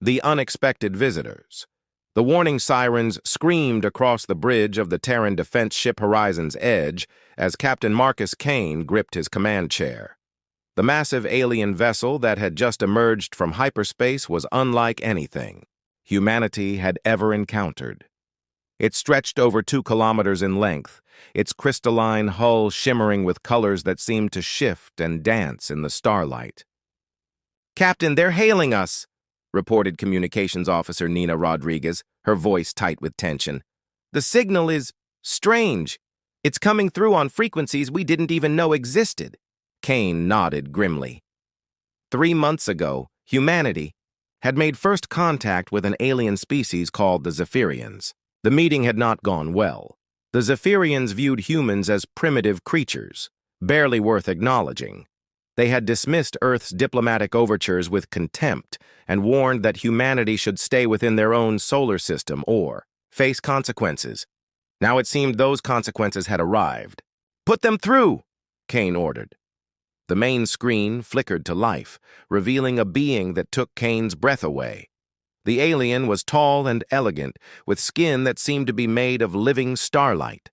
The unexpected visitors. The warning sirens screamed across the bridge of the Terran defense ship Horizon's Edge as Captain Marcus Kane gripped his command chair. The massive alien vessel that had just emerged from hyperspace was unlike anything humanity had ever encountered. It stretched over 2 kilometers in length, its crystalline hull shimmering with colors that seemed to shift and dance in the starlight. "Captain, they're hailing us," reported Communications Officer Nina Rodriguez, her voice tight with tension. "The signal is strange. It's coming through on frequencies we didn't even know existed." Kane nodded grimly. 3 months ago, humanity had made first contact with an alien species called the Zephyrians. The meeting had not gone well. The Zephyrians viewed humans as primitive creatures, barely worth acknowledging. They had dismissed Earth's diplomatic overtures with contempt and warned that humanity should stay within their own solar system or face consequences. Now it seemed those consequences had arrived. "Put them through," Kane ordered. The main screen flickered to life, revealing a being that took Kane's breath away. The alien was tall and elegant, with skin that seemed to be made of living starlight.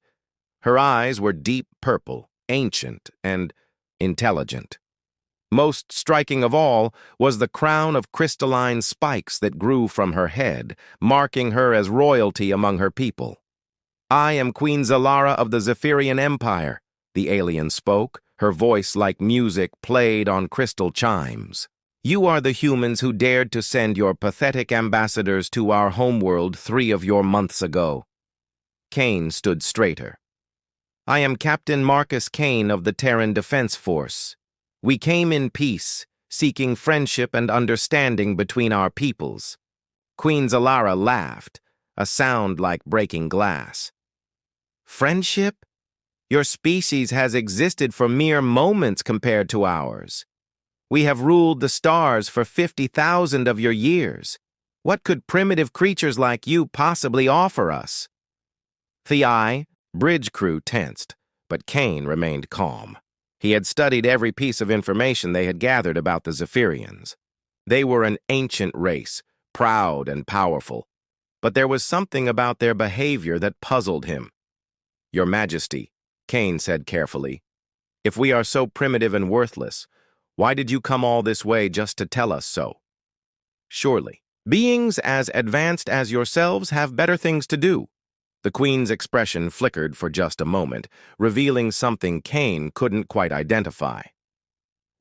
Her eyes were deep purple, ancient, and intelligent. Most striking of all was the crown of crystalline spikes that grew from her head, marking her as royalty among her people. "I am Queen Zalara of the Zephyrian Empire," the alien spoke, her voice like music played on crystal chimes. "You are the humans who dared to send your pathetic ambassadors to our homeworld 3 of your months ago." Kane stood straighter. "I am Captain Marcus Kane of the Terran Defense Force. We came in peace, seeking friendship and understanding between our peoples." Queen Zalara laughed, a sound like breaking glass. "Friendship? Your species has existed for mere moments compared to ours. We have ruled the stars for 50,000 of your years. What could primitive creatures like you possibly offer us?" The bridge crew tensed, but Kane remained calm. He had studied every piece of information they had gathered about the Zephyrians. They were an ancient race, proud and powerful, but there was something about their behavior that puzzled him. "Your Majesty," Kane said carefully, "if we are so primitive and worthless, why did you come all this way just to tell us so? Surely, beings as advanced as yourselves have better things to do." The Queen's expression flickered for just a moment, revealing something Kane couldn't quite identify.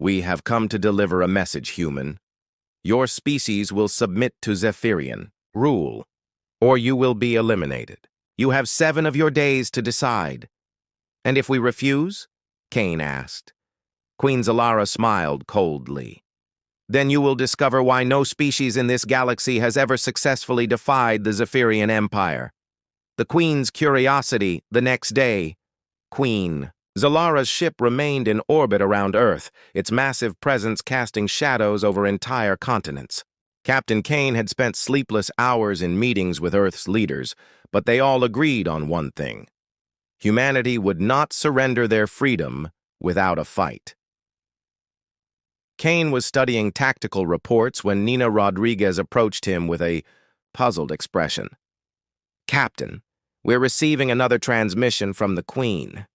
"We have come to deliver a message, human. Your species will submit to Zephyrian rule, or you will be eliminated. You have 7 of your days to decide." "And if we refuse?" Kane asked. Queen Zalara smiled coldly. "Then you will discover why no species in this galaxy has ever successfully defied the Zephyrian Empire." The Queen's curiosity the next day. Queen Zalara's ship remained in orbit around Earth, its massive presence casting shadows over entire continents. Captain Kane had spent sleepless hours in meetings with Earth's leaders, but they all agreed on one thing. Humanity would not surrender their freedom without a fight. Kane was studying tactical reports when Nina Rodriguez approached him with a puzzled expression. "Captain, we're receiving another transmission from the Queen.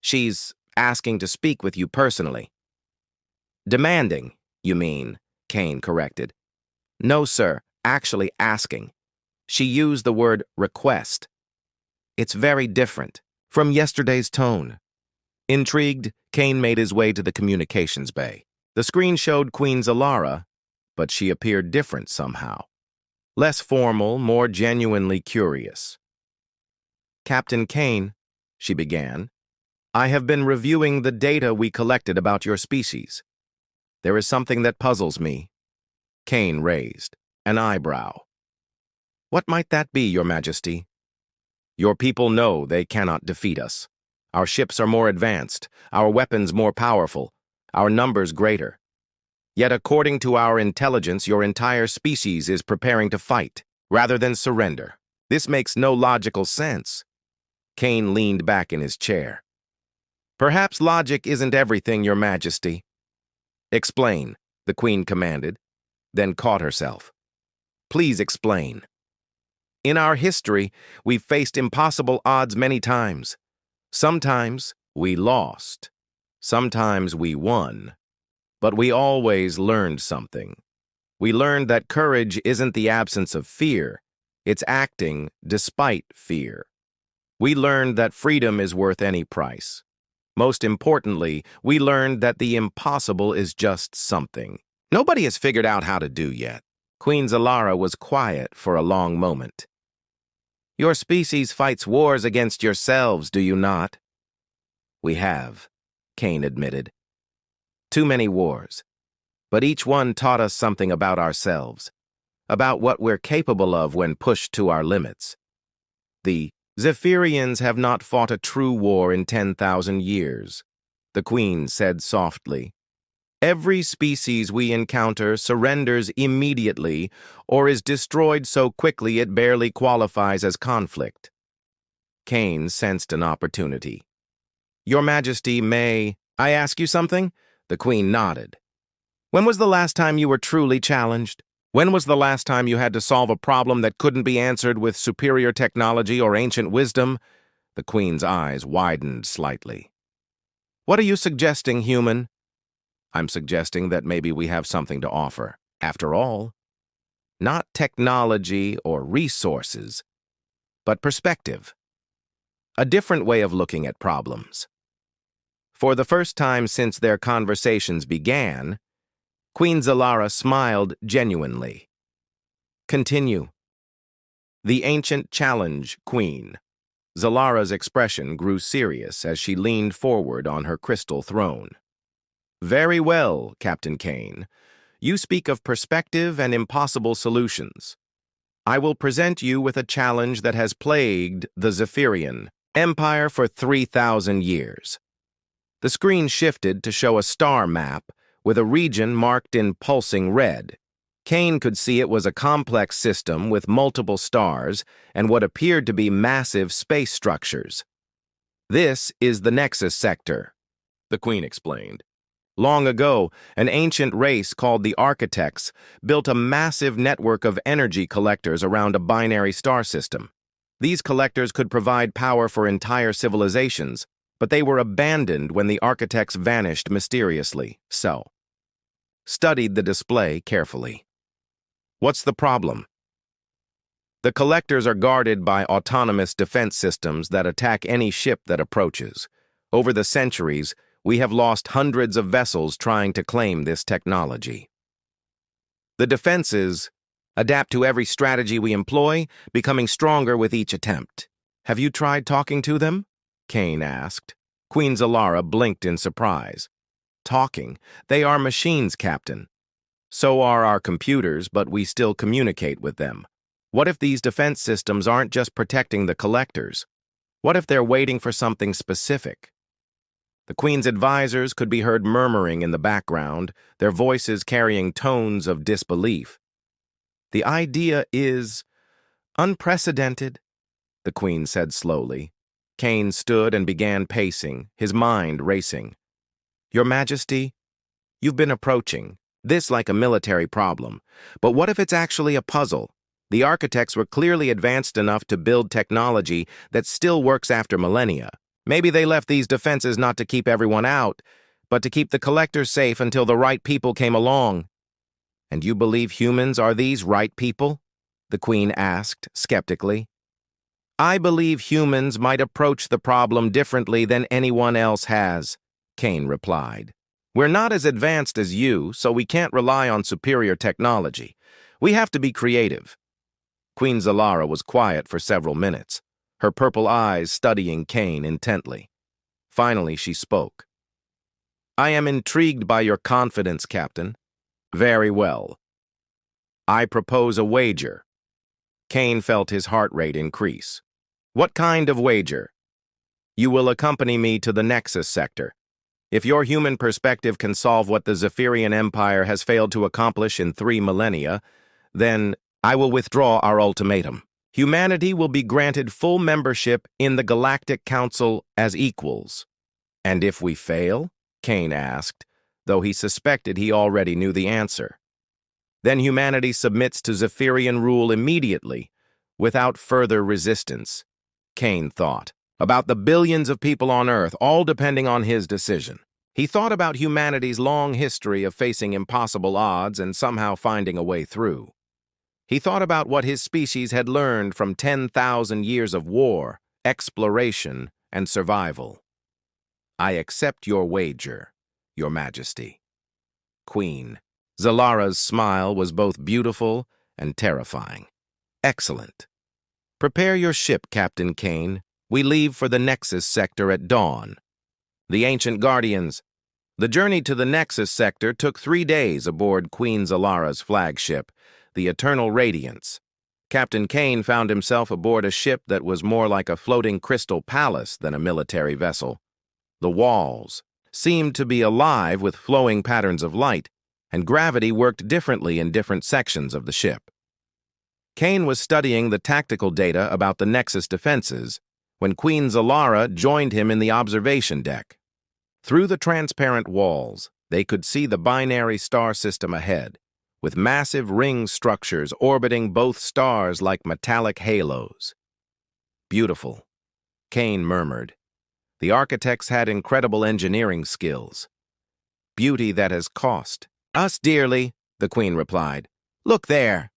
She's asking to speak with you personally." "Demanding, you mean," Kane corrected. "No, sir, actually asking. She used the word request. It's very different from yesterday's tone." Intrigued, Kane made his way to the communications bay. The screen showed Queen Zalara, but she appeared different somehow. Less formal, more genuinely curious. "Captain Kane," she began, "I have been reviewing the data we collected about your species. There is something that puzzles me." Kane raised an eyebrow. "What might that be, Your Majesty?" "Your people know they cannot defeat us. Our ships are more advanced, our weapons more powerful, our numbers greater. Yet according to our intelligence, your entire species is preparing to fight, rather than surrender. This makes no logical sense." Kane leaned back in his chair. "Perhaps logic isn't everything, Your Majesty." "Explain," the Queen commanded, then caught herself. Please explain. In our history, we've faced impossible odds many times. Sometimes we lost. Sometimes we won. But we always learned something. We learned that courage isn't the absence of fear. It's acting despite fear. We learned that freedom is worth any price. Most importantly, we learned that the impossible is just something nobody has figured out how to do yet. Queen Zalara was quiet for a long moment. Your species fights wars against yourselves, do you not? We have, Cain admitted. Too many wars. But each one taught us something about ourselves, about what we're capable of when pushed to our limits. The Zephyrians have not fought a true war in 10,000 years, the Queen said softly. Every species we encounter surrenders immediately or is destroyed so quickly it barely qualifies as conflict. Cain sensed an opportunity. Your Majesty, may I ask you something? The Queen nodded. When was the last time you were truly challenged? When was the last time you had to solve a problem that couldn't be answered with superior technology or ancient wisdom? The Queen's eyes widened slightly. What are you suggesting, human? I'm suggesting that maybe we have something to offer. After all, not technology or resources, but perspective. A different way of looking at problems. For the first time since their conversations began, Queen Zalara smiled genuinely. Continue. The ancient challenge, Queen. Zalara's expression grew serious as she leaned forward on her crystal throne. Very well, Captain Cain. You speak of perspective and impossible solutions. I will present you with a challenge that has plagued the Zephyrian Empire for 3,000 years. The screen shifted to show a star map with a region marked in pulsing red. Cain could see it was a complex system with multiple stars and what appeared to be massive space structures. This is the Nexus sector, the Queen explained. Long ago, an ancient race called the Architects built a massive network of energy collectors around a binary star system. These collectors could provide power for entire civilizations, but they were abandoned when the Architects vanished mysteriously. So, studied the display carefully. What's the problem? The collectors are guarded by autonomous defense systems that attack any ship that approaches. Over the centuries, we have lost hundreds of vessels trying to claim this technology. The defenses adapt to every strategy we employ, becoming stronger with each attempt. Have you tried talking to them? Cain asked. Queen Zalara blinked in surprise. Talking? They are machines, Captain. So are our computers, but we still communicate with them. What if these defense systems aren't just protecting the collectors? What if they're waiting for something specific? The Queen's advisors could be heard murmuring in the background, their voices carrying tones of disbelief. The idea is unprecedented, the Queen said slowly. Cain stood and began pacing, his mind racing. Your Majesty, you've been approaching this like a military problem, but what if it's actually a puzzle? The Architects were clearly advanced enough to build technology that still works after millennia. Maybe they left these defenses not to keep everyone out, but to keep the collectors safe until the right people came along. And you believe humans are these right people? The Queen asked skeptically. I believe humans might approach the problem differently than anyone else has, Cain replied. We're not as advanced as you, so we can't rely on superior technology. We have to be creative. Queen Zalara was quiet for several minutes, her purple eyes studying Cain intently. Finally, she spoke. I am intrigued by your confidence, Captain. Very well. I propose a wager. Cain felt his heart rate increase. What kind of wager? You will accompany me to the Nexus sector. If your human perspective can solve what the Zephyrian Empire has failed to accomplish in 3 millennia, then I will withdraw our ultimatum. Humanity will be granted full membership in the Galactic Council as equals. And if we fail? Cain asked, though he suspected he already knew the answer. Then humanity submits to Zephyrian rule immediately, without further resistance, Kane thought. About the billions of people on Earth, all depending on his decision. He thought about humanity's long history of facing impossible odds and somehow finding a way through. He thought about what his species had learned from 10,000 years of war, exploration, and survival. "I accept your wager, Your Majesty." Queen. Zalara's smile was both beautiful and terrifying. "Excellent. Prepare your ship, Captain Kane. We leave for the Nexus sector at dawn." The ancient guardians. The journey to the Nexus sector took 3 days aboard Queen Zalara's flagship, the Eternal Radiance. Captain Kane found himself aboard a ship that was more like a floating crystal palace than a military vessel. The walls seemed to be alive with flowing patterns of light, and gravity worked differently in different sections of the ship. Kane was studying the tactical data about the Nexus defenses when Queen Zalara joined him in the observation deck. Through the transparent walls, they could see the binary star system ahead, with massive ring structures orbiting both stars like metallic halos. "Beautiful," Kane murmured. The architects had incredible engineering skills. "Beauty that has cost us dearly," the Queen replied. "Look there."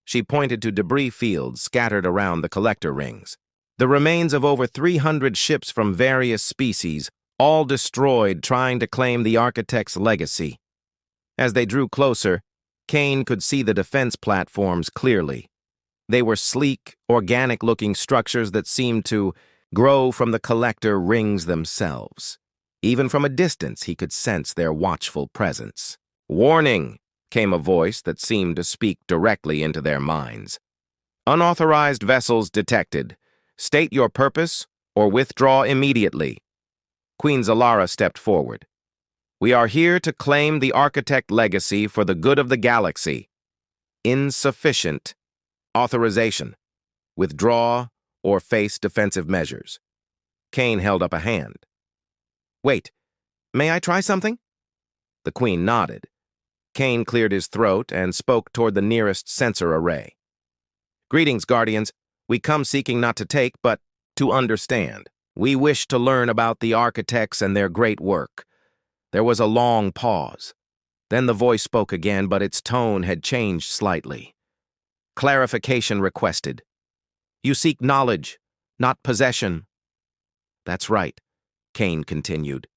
She pointed to debris fields scattered around the collector rings. The remains of over 300 ships from various species, all destroyed trying to claim the architect's legacy. As they drew closer, Kane could see the defense platforms clearly. They were sleek, organic-looking structures that seemed to grow from the collector rings themselves. Even from a distance, he could sense their watchful presence. "Warning!" came a voice that seemed to speak directly into their minds. "Unauthorized vessels detected. State your purpose or withdraw immediately." Queen Zalara stepped forward. "We are here to claim the architect legacy for the good of the galaxy. Insufficient. Authorization. Withdraw or face defensive measures." Kane held up a hand. "Wait, may I try something?" The Queen nodded. Kane cleared his throat and spoke toward the nearest sensor array. "Greetings, Guardians. We come seeking not to take, but to understand. We wish to learn about the architects and their great work." There was a long pause. Then the voice spoke again, but its tone had changed slightly. "Clarification requested. You seek knowledge, not possession." "That's right," Kane continued.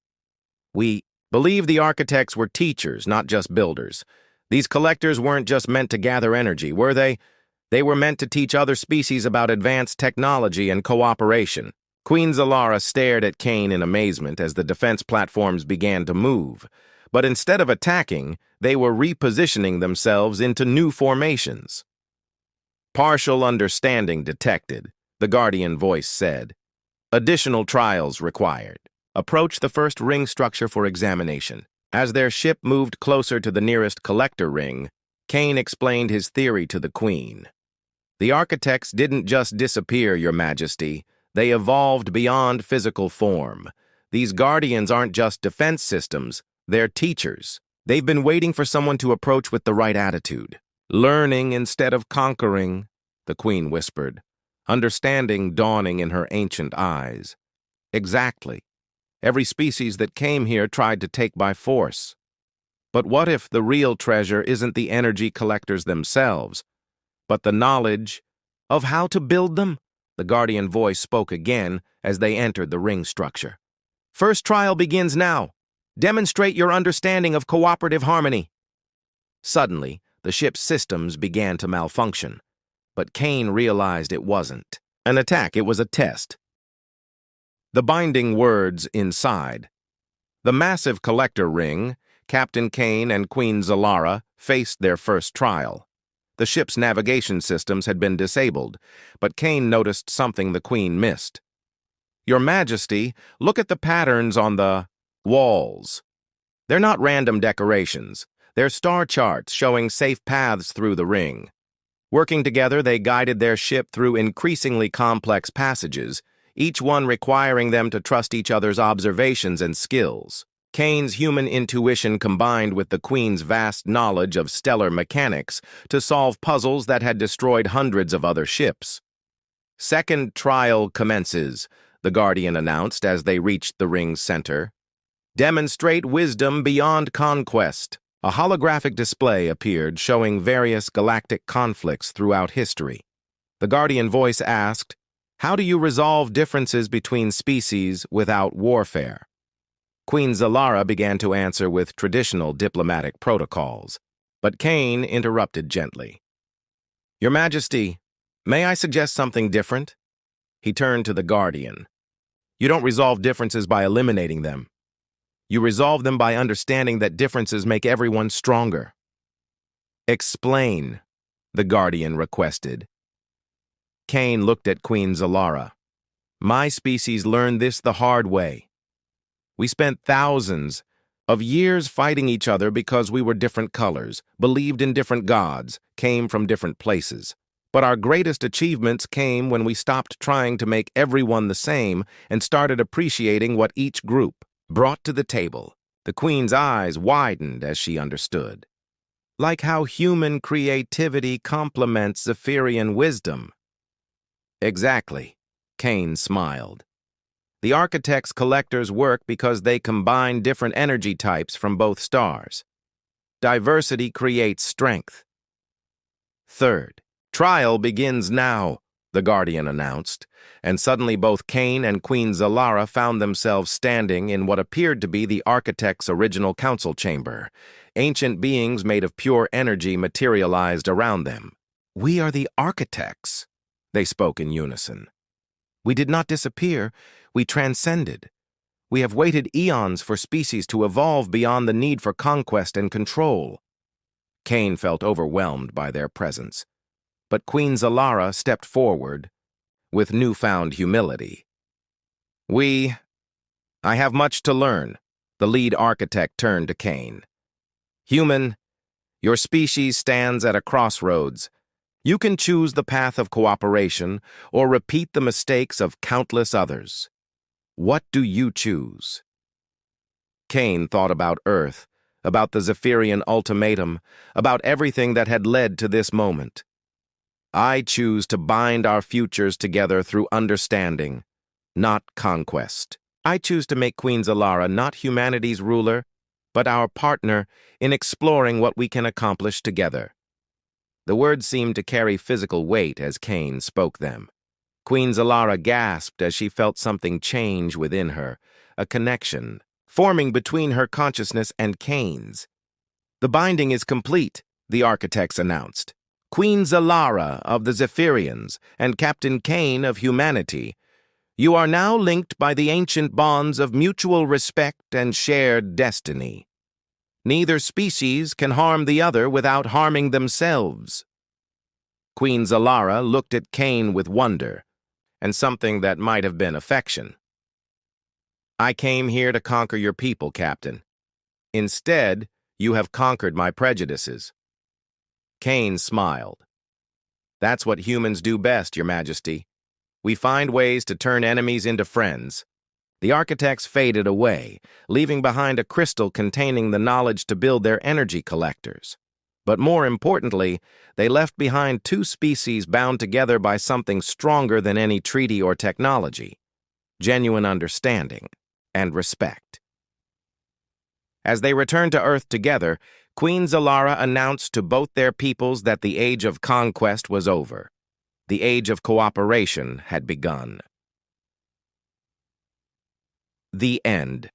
"We believe the architects were teachers, not just builders. These collectors weren't just meant to gather energy, were they? They were meant to teach other species about advanced technology and cooperation." Queen Zalara stared at Kane in amazement as the defense platforms began to move. But instead of attacking, they were repositioning themselves into new formations. "Partial understanding detected," the Guardian voice said. "Additional trials required. Approach the first ring structure for examination." As their ship moved closer to the nearest collector ring, Kane explained his theory to the Queen. "The architects didn't just disappear, Your Majesty. They evolved beyond physical form. These guardians aren't just defense systems, they're teachers. They've been waiting for someone to approach with the right attitude. Learning instead of conquering," the Queen whispered, understanding dawning in her ancient eyes. "Exactly. Every species that came here tried to take by force. But what if the real treasure isn't the energy collectors themselves, but the knowledge of how to build them?" The Guardian voice spoke again as they entered the ring structure. "First trial begins now. Demonstrate your understanding of cooperative harmony." Suddenly, the ship's systems began to malfunction. But Kane realized it wasn't an attack, it was a test. The binding words inside. The massive collector ring, Captain Kane and Queen Zalara faced their first trial. The ship's navigation systems had been disabled, but Kane noticed something the Queen missed. "Your Majesty, look at the patterns on the walls. They're not random decorations. They're star charts showing safe paths through the ring." Working together, they guided their ship through increasingly complex passages, each one requiring them to trust each other's observations and skills. Kane's human intuition combined with the Queen's vast knowledge of stellar mechanics to solve puzzles that had destroyed hundreds of other ships. "Second trial commences," the Guardian announced as they reached the ring's center. "Demonstrate wisdom beyond conquest." A holographic display appeared showing various galactic conflicts throughout history. The Guardian voice asked, "How do you resolve differences between species without warfare?" Queen Zalara began to answer with traditional diplomatic protocols, but Kane interrupted gently. "Your Majesty, may I suggest something different?" He turned to the Guardian. "You don't resolve differences by eliminating them. You resolve them by understanding that differences make everyone stronger." "Explain," the Guardian requested. Kane looked at Queen Zalara. "My species learned this the hard way. We spent thousands of years fighting each other because we were different colors, believed in different gods, came from different places. But our greatest achievements came when we stopped trying to make everyone the same and started appreciating what each group brought to the table." The Queen's eyes widened as she understood. "Like how human creativity complements Zephyrian wisdom." "Exactly," Kane smiled. "The architect's collectors work because they combine different energy types from both stars. Diversity creates strength." "Third trial begins now," the Guardian announced, and suddenly both Kane and Queen Zalara found themselves standing in what appeared to be the architect's original council chamber. Ancient beings made of pure energy materialized around them. "We are the architects," they spoke in unison. "We did not disappear, we transcended. We have waited eons for species to evolve beyond the need for conquest and control." Kane felt overwhelmed by their presence, but Queen Zalara stepped forward with newfound humility. I have much to learn," the lead architect turned to Kane. "Human, your species stands at a crossroads. You can choose the path of cooperation or repeat the mistakes of countless others. What do you choose?" Kane thought about Earth, about the Zephyrian ultimatum, about everything that had led to this moment. "I choose to bind our futures together through understanding, not conquest. I choose to make Queen Zalara not humanity's ruler, but our partner in exploring what we can accomplish together." The words seemed to carry physical weight as Kane spoke them. Queen Zalara gasped as she felt something change within her, a connection forming between her consciousness and Kane's. "The binding is complete," the architects announced. "Queen Zalara of the Zephyrians and Captain Kane of humanity, you are now linked by the ancient bonds of mutual respect and shared destiny. Neither species can harm the other without harming themselves." Queen Zalara looked at Kane with wonder, and something that might have been affection. "I came here to conquer your people, Captain. Instead, you have conquered my prejudices." Kane smiled. "That's what humans do best, Your Majesty. We find ways to turn enemies into friends." The architects faded away, leaving behind a crystal containing the knowledge to build their energy collectors. But more importantly, they left behind two species bound together by something stronger than any treaty or technology: genuine understanding and respect. As they returned to Earth together, Queen Zalara announced to both their peoples that the age of conquest was over. The age of cooperation had begun. The end.